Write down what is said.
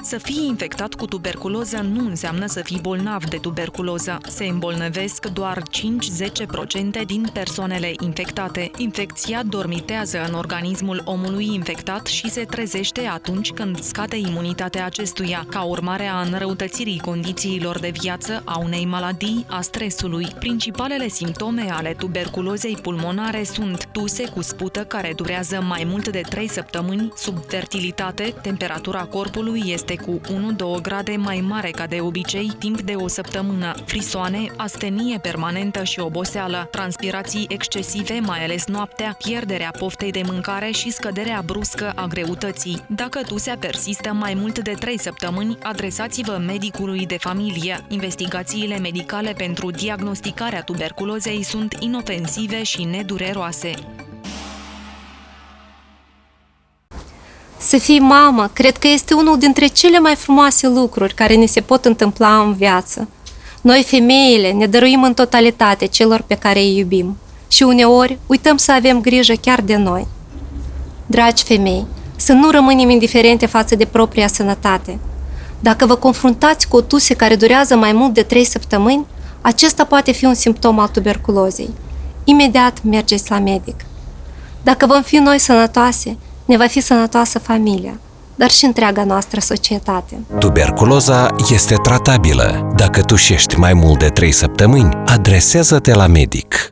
Să fii infectat cu tuberculoză nu înseamnă să fii bolnav de tuberculoză. Se îmbolnăvesc doar 5-10% din persoanele infectate. Infecția dormitează în organismul omului infectat și se trezește atunci când scade imunitatea acestuia, ca urmare a înrăutățirii condițiilor de viață, a unei maladii, a stresului. Principalele simptome ale tuberculozei pulmonare sunt tuse cu spută care durează mai mult de 3 săptămâni, subfertilitate, temperatura corpului este cu 1-2 grade mai mare ca de obicei timp de o săptămână, frisoane, astenie permanentă și oboseală, transpirații excesive, mai ales noaptea, pierderea poftei de mâncare și scăderea bruscă a greutății. Dacă tusea persistă mai mult de 3 săptămâni, adresați-vă medicului de familie. Investigațiile medicale pentru diagnosticarea tuberculozei sunt inofensive și nedureroase. Să fii mamă, cred că este unul dintre cele mai frumoase lucruri care ne se pot întâmpla în viață. Noi, femeile, ne dăruim în totalitate celor pe care îi iubim și uneori uităm să avem grijă chiar de noi. Dragi femei, să nu rămânem indiferente față de propria sănătate. Dacă vă confruntați cu o tuse care durează mai mult de 3 săptămâni, acesta poate fi un simptom al tuberculozei. Imediat mergeți la medic. Dacă vom fi noi sănătoase, ne va fi sănătoasă familia, dar și întreaga noastră societate. Tuberculoza este tratabilă. Dacă tușești mai mult de 3 săptămâni, adresează-te la medic.